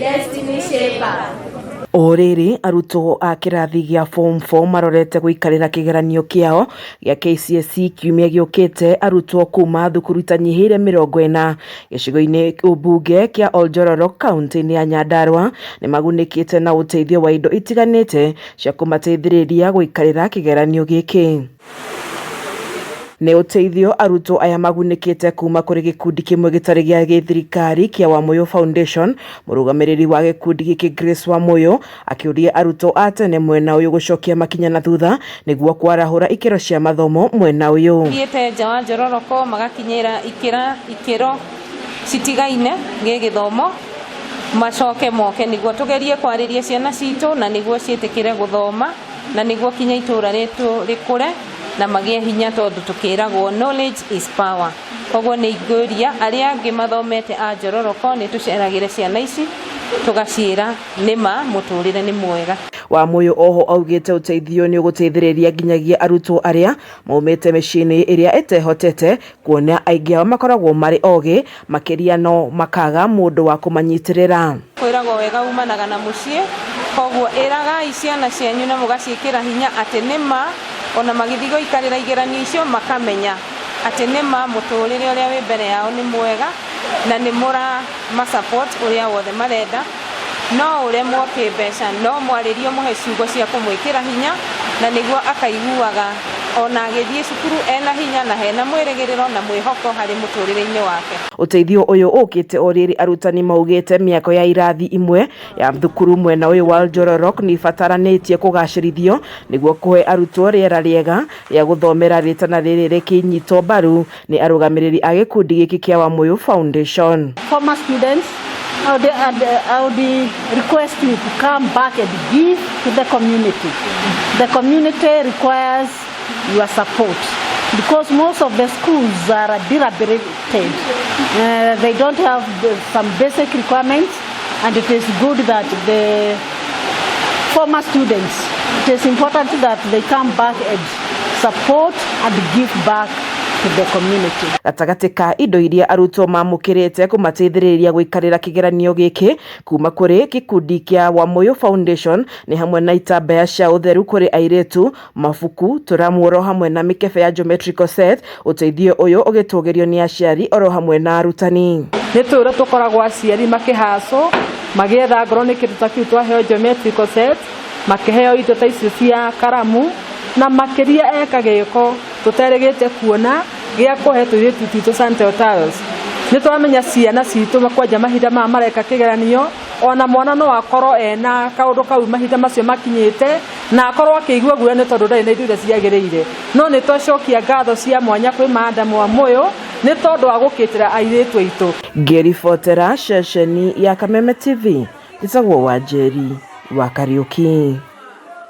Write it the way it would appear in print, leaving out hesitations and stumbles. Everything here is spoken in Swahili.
Destiny Shaper. Oriri arutwo a kirathi gya form 4 marorete guikarira kigeranio kiao gya KCSE kiumia giukite. Arutwo kuma thukuru itanyihire 40 gicigo-ini ubunge kia Oljororok kaunti-ini ya Nyandarua ni magunikite na uteithio wa indo itiganite cia kumateithiriria guikarira kigeranio giki. Ne uteithio arutwo aya magunikite kuma kuri gikundi kimwe gitari gya githirikari kia Wamoyo Foundation. Murugamiriri wa gikundi giki Grace Wamoyo akiuria arutwo atene mwena uyu gucokia makinya na thutha niguo kwarahura ikero cia mathomo mwena uyu. Thiete nja wa Njororoko magakinyira ikero citigaine gigithomo macoke moke niguo tugerie kwariria ciana citu na niguo cietikire guthoma na niguo kinya itura ritu rikure na magie hinya tondu tukiragwo knowledge is power. Koguo ni iguria aria angi mathomete a Njororoko ni tuceragire ciana ici tugaciira nima muturire ni mwega. Wamoyo oho augite uteithio ni uguteithiriria nginyagia arutwo aria maumite micini iria etehotete kuona aingi ao makoragwo mari ogi makiria no makaga mundu wa kumanyitirira. Kwiragwo wega umanaga na mucii, koguo iraga ciana cianyu na mugaciikira hinya ati nima ona magithigo ikarira igeranio icio makamenya ati nima muturire uria wi mbere yao ni mwega na ni mura ma support uria wothe marenda. No uremwo kĩmbeca no mwaririo muhe ciugo cia kumwikira hinya na niguo akaiguaga ona agithie cukuru ena hinya na hena mwirigiriro na mwihoko hari muturire-ini wake. Uteithio uyu ukite oriri arutani maugite miako ya irathi imwe ya thukuru mwena uyu wa Njororok ni fataranitie kugacirithio niguo kuhe arutwo riera riega ya guthomera ritana riri rikinyito baru ni arugamiriri a gikundi giki kia Wamoyo Foundation. Former students, I would request you to come back and give to the community. The community requires your support because most of the schools are dilapidated. They don't have some basic requirements, and it is good that the former students, it is important that they come back and support and give back to the community. Gatagati ka indo iria arutwo mamukirite kumateithiriria guikarira kigeranio giki kuma kuri gikundi kia Wamoyo Foundation ni hamwe na itambaya cia utheru kuri airetu, mafuku, turamuoro hamwe na mikebe ya geometrical set. Uteithio uyu ugitugerio ni aciari oro hamwe na arutani. Nitura tukoragwo aciari makihaco magietha ngoro ni kindu ta kiu twaheo geometrical set, makiheo indo ta icio cia karamu na makiria ekagiko tuteregete kuona gia kuhe tuiretu twitu Sante Tiles. Ni twamenya ciana citu makwanja mahinda ma mareka kigeranio ona mwana no akorwo ena kaundu kau mahinda macio makinyite na akorwo akigua guoya ni tondu ndari na indo iria ciagiriire. No ni twacokia ngatho cia mwanya kwi Madam Wamoyo ni tondu wa gukitira airetu aitu. Ngiribotera ceceni ya Kameme TV, Gitagwo Wanjeri wa Kariuki.